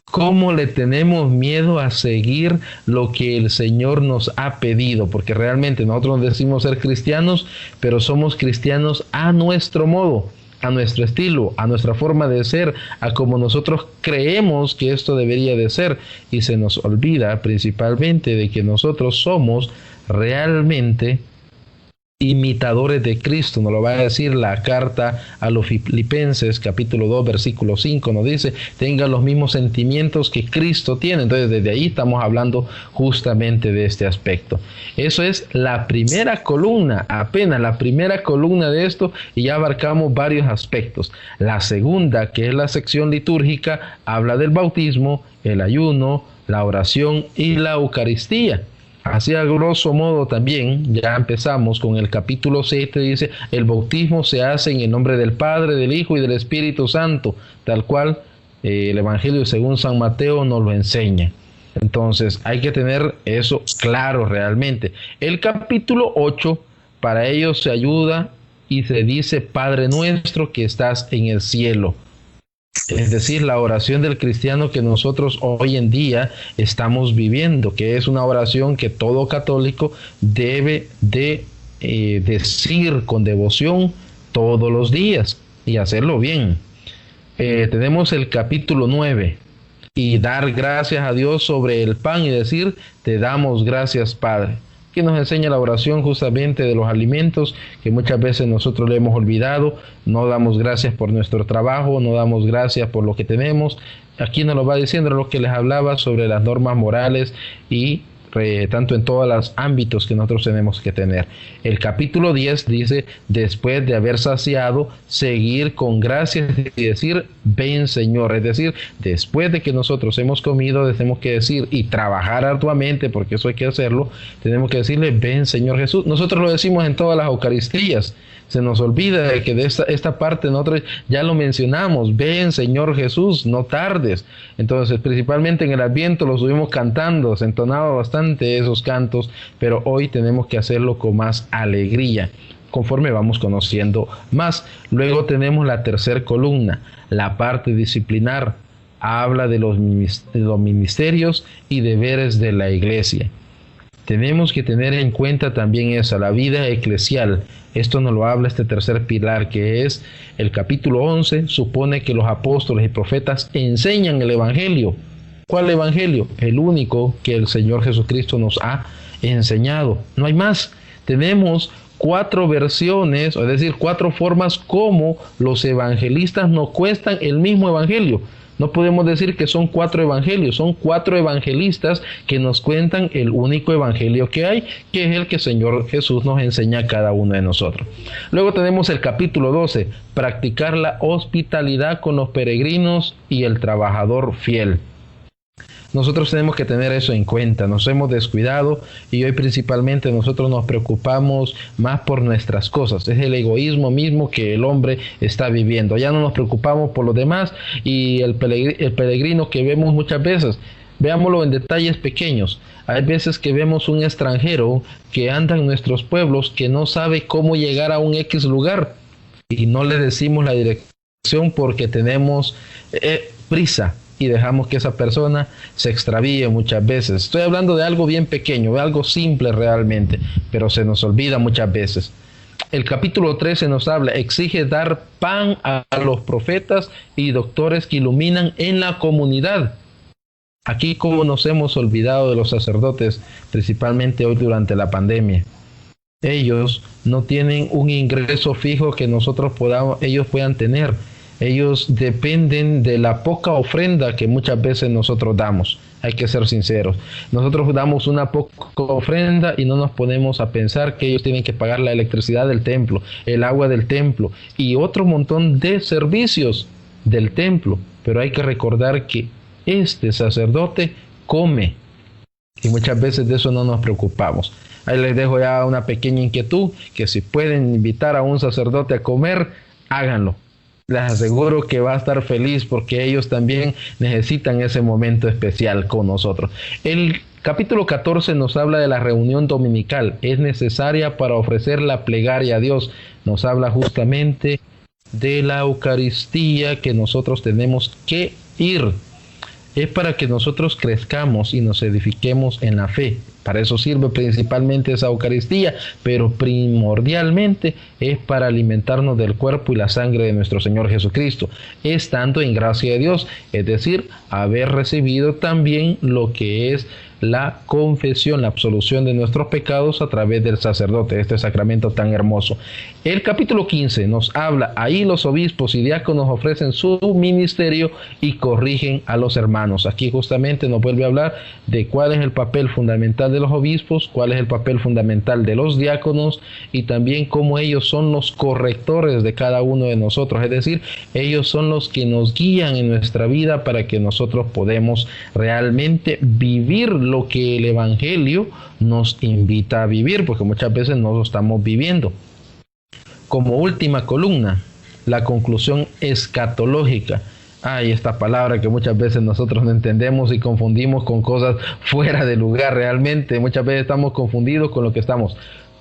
¿Cómo le tenemos miedo a seguir lo que el Señor nos ha pedido? Porque realmente nosotros decimos ser cristianos, pero somos cristianos a nuestro modo, a nuestro estilo, a nuestra forma de ser, a como nosotros creemos que esto debería de ser, y se nos olvida principalmente de que nosotros somos realmente imitadores de Cristo. Nos lo va a decir la carta a los Filipenses, capítulo 2, versículo 5, nos dice, tengan los mismos sentimientos que Cristo tiene. Entonces desde ahí estamos hablando justamente de este aspecto. Eso es la primera columna, apenas la primera columna de esto, y ya abarcamos varios aspectos. La segunda, que es la sección litúrgica, habla del bautismo, el ayuno, la oración y la Eucaristía. Así a grosso modo también ya empezamos con el capítulo 7, dice, el bautismo se hace en el nombre del Padre, del Hijo y del Espíritu Santo, tal cual el Evangelio según San Mateo nos lo enseña. Entonces hay que tener eso claro realmente. El capítulo 8, para ello se ayuda y se dice, Padre nuestro que estás en el cielo. Es decir, la oración del cristiano que nosotros hoy en día estamos viviendo, que es una oración que todo católico debe de decir con devoción todos los días y hacerlo bien. Tenemos el capítulo 9, y dar gracias a Dios sobre el pan y decir, te damos gracias, Padre. Que nos enseña la oración justamente de los alimentos que muchas veces nosotros le hemos olvidado. No damos gracias por nuestro trabajo, no damos gracias por lo que tenemos. Aquí nos lo va diciendo lo que les hablaba sobre las normas morales y tanto en todos los ámbitos que nosotros tenemos que tener. El capítulo 10 dice, después de haber saciado, seguir con gracias y decir, ven Señor. Es decir, después de que nosotros hemos comido, tenemos que decir y trabajar arduamente, porque eso hay que hacerlo, tenemos que decirle, ven Señor Jesús. Nosotros lo decimos en todas las Eucaristías. Se nos olvida de que de esta parte nosotros ya lo mencionamos, ven Señor Jesús, no tardes. Entonces, principalmente en el Adviento lo estuvimos cantando, se entonaba bastante esos cantos, pero hoy tenemos que hacerlo con más alegría, conforme vamos conociendo más. Luego tenemos la tercera columna, la parte disciplinar, habla de los ministerios y deberes de la iglesia. Tenemos que tener en cuenta también esa, la vida eclesial. Esto nos lo habla este tercer pilar, que es el capítulo 11, supone que los apóstoles y profetas enseñan el Evangelio. ¿Cuál Evangelio? El único que el Señor Jesucristo nos ha enseñado. No hay más. Tenemos 4 versiones, es decir, 4 formas como los evangelistas nos cuentan el mismo Evangelio. No podemos decir que son 4 evangelios, son 4 evangelistas que nos cuentan el único evangelio que hay, que es el que el Señor Jesús nos enseña a cada uno de nosotros. Luego tenemos el capítulo 12, practicar la hospitalidad con los peregrinos y el trabajador fiel. Nosotros tenemos que tener eso en cuenta, nos hemos descuidado y hoy principalmente nosotros nos preocupamos más por nuestras cosas. Es el egoísmo mismo que el hombre está viviendo. Ya no nos preocupamos por los demás, y el peregrino que vemos muchas veces, veámoslo en detalles pequeños. Hay veces que vemos un extranjero que anda en nuestros pueblos que no sabe cómo llegar a un X lugar y no le decimos la dirección porque tenemos prisa. y dejamos que esa persona se extravíe muchas veces. Estoy hablando de algo bien pequeño, de algo simple realmente, pero se nos olvida muchas veces. El capítulo 13 nos habla, exige dar pan a los profetas y doctores que iluminan en la comunidad. Aquí como nos hemos olvidado de los sacerdotes, principalmente hoy durante la pandemia. Ellos no tienen un ingreso fijo que ellos puedan tener. Ellos dependen de la poca ofrenda que muchas veces nosotros damos. Hay que ser sinceros. Nosotros damos una poca ofrenda y no nos ponemos a pensar que ellos tienen que pagar la electricidad del templo, el agua del templo y otro montón de servicios del templo. Pero hay que recordar que este sacerdote come y muchas veces de eso no nos preocupamos. Ahí les dejo ya una pequeña inquietud, que si pueden invitar a un sacerdote a comer, háganlo. Les aseguro que va a estar feliz porque ellos también necesitan ese momento especial con nosotros. El capítulo 14 nos habla de la reunión dominical. Es necesaria para ofrecer la plegaria a Dios. Nos habla justamente de la Eucaristía que nosotros tenemos que ir. Es para que nosotros crezcamos y nos edifiquemos en la fe. Para eso sirve principalmente esa Eucaristía, pero primordialmente es para alimentarnos del cuerpo y la sangre de nuestro Señor Jesucristo, estando en gracia de Dios, es decir, haber recibido también lo que es la confesión, la absolución de nuestros pecados a través del sacerdote, este sacramento tan hermoso. El capítulo 15 nos habla, ahí los obispos y diáconos ofrecen su ministerio y corrigen a los hermanos. Aquí justamente nos vuelve a hablar de cuál es el papel fundamental de los obispos, cuál es el papel fundamental de los diáconos y también cómo ellos son los correctores de cada uno de nosotros, es decir, ellos son los que nos guían en nuestra vida para que nosotros podamos realmente vivir lo que el Evangelio nos invita a vivir, porque muchas veces no lo estamos viviendo. Como última columna, la conclusión escatológica. Hay esta palabra que muchas veces nosotros no entendemos y confundimos con cosas fuera de lugar realmente. Muchas veces estamos confundidos con lo que estamos.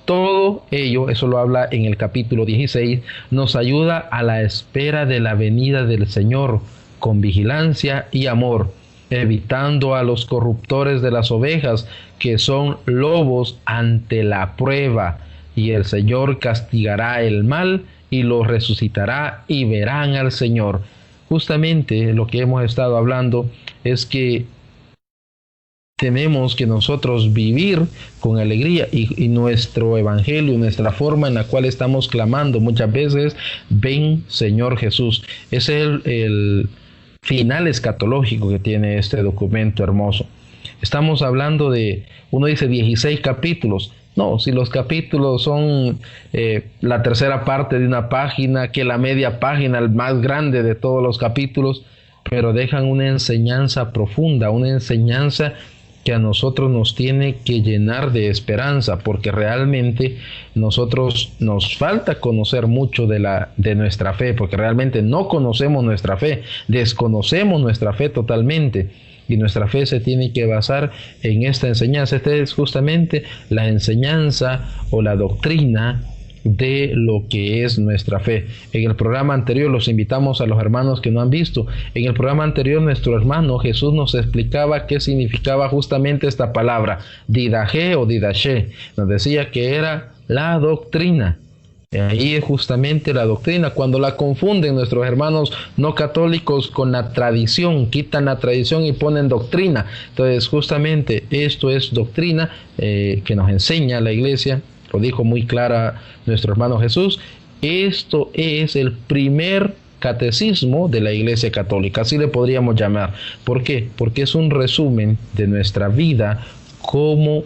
Todo ello, eso lo habla en el capítulo 16, nos ayuda a la espera de la venida del Señor con vigilancia y amor, evitando a los corruptores de las ovejas, que son lobos ante la prueba, y el Señor castigará el mal y los resucitará y verán al Señor. Justamente lo que hemos estado hablando es que tenemos que nosotros vivir con alegría y nuestro evangelio, nuestra forma en la cual estamos clamando muchas veces, ven Señor Jesús. Ese es el final escatológico que tiene este documento hermoso. Estamos hablando de, uno dice 16 capítulos. No, si los capítulos son la tercera parte de una página, que la media página, el más grande de todos los capítulos, pero dejan una enseñanza profunda, una enseñanza que a nosotros nos tiene que llenar de esperanza, porque realmente nosotros nos falta conocer mucho de nuestra fe, porque realmente no conocemos nuestra fe, desconocemos nuestra fe totalmente, y nuestra fe se tiene que basar en esta enseñanza. Esta es justamente la enseñanza o la doctrina de lo que es nuestra fe. En el programa anterior los invitamos a los hermanos que no han visto. En el programa anterior nuestro hermano Jesús nos explicaba qué significaba justamente esta palabra, didache o didache. Nos decía que era la doctrina. Ahí es justamente la doctrina. Cuando la confunden nuestros hermanos no católicos con la tradición, quitan la tradición y ponen doctrina. Entonces justamente esto es doctrina que nos enseña la iglesia. Lo dijo muy clara nuestro hermano Jesús. Esto es el primer catecismo de la Iglesia Católica, así le podríamos llamar. ¿Por qué? Porque es un resumen de nuestra vida como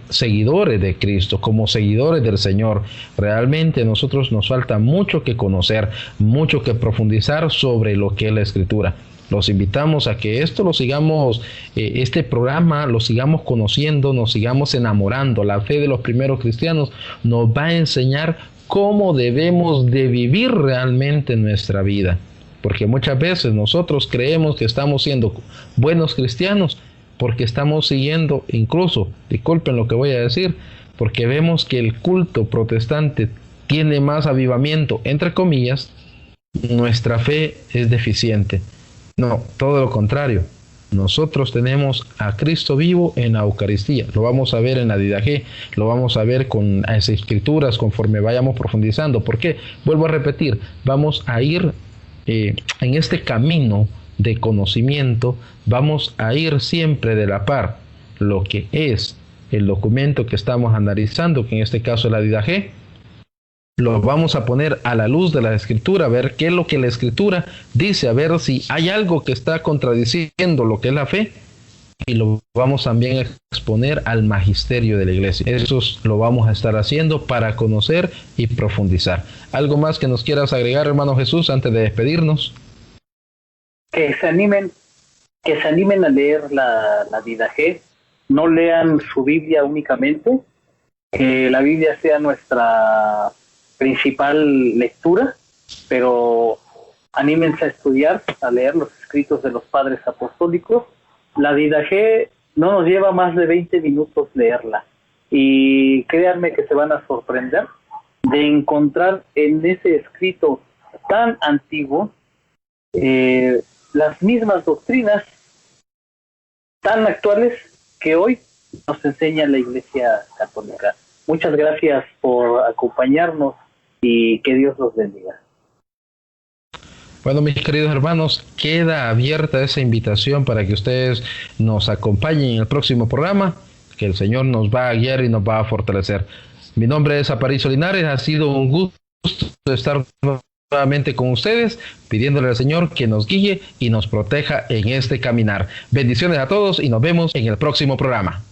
seguidores de Cristo, como seguidores del Señor. Realmente a nosotros nos falta mucho que conocer, mucho que profundizar sobre lo que es la Escritura. Los invitamos a que esto lo sigamos, este programa lo sigamos conociendo, nos sigamos enamorando. La fe de los primeros cristianos nos va a enseñar cómo debemos de vivir realmente nuestra vida. Porque muchas veces nosotros creemos que estamos siendo buenos cristianos porque estamos siguiendo, incluso, disculpen lo que voy a decir, porque vemos que el culto protestante tiene más avivamiento, entre comillas, nuestra fe es deficiente. No, todo lo contrario. Nosotros tenemos a Cristo vivo en la Eucaristía. Lo vamos a ver en la Didaché, lo vamos a ver con las escrituras conforme vayamos profundizando. ¿Por qué? Vuelvo a repetir, vamos a ir en este camino de conocimiento, vamos a ir siempre de la par lo que es el documento que estamos analizando, que en este caso es la Didaché. Lo vamos a poner a la luz de la escritura, a ver qué es lo que la escritura dice, a ver si hay algo que está contradiciendo lo que es la fe, y lo vamos también a exponer al magisterio de la iglesia. Eso lo vamos a estar haciendo para conocer y profundizar. ¿Algo más que nos quieras agregar, hermano Jesús, antes de despedirnos? Que se animen a leer la Didaché, no lean su Biblia únicamente, que la Biblia sea nuestra principal lectura, pero anímense a estudiar, a leer los escritos de los padres apostólicos. La Didaché no nos lleva más de 20 minutos leerla, y créanme que se van a sorprender de encontrar en ese escrito tan antiguo las mismas doctrinas tan actuales que hoy nos enseña la Iglesia Católica. Muchas gracias por acompañarnos y que Dios los bendiga. Bueno, mis queridos hermanos, queda abierta esa invitación para que ustedes nos acompañen en el próximo programa, que el Señor nos va a guiar y nos va a fortalecer. Mi nombre es Aparicio Linares, ha sido un gusto estar nuevamente con ustedes, pidiéndole al Señor que nos guíe y nos proteja en este caminar. Bendiciones a todos y nos vemos en el próximo programa.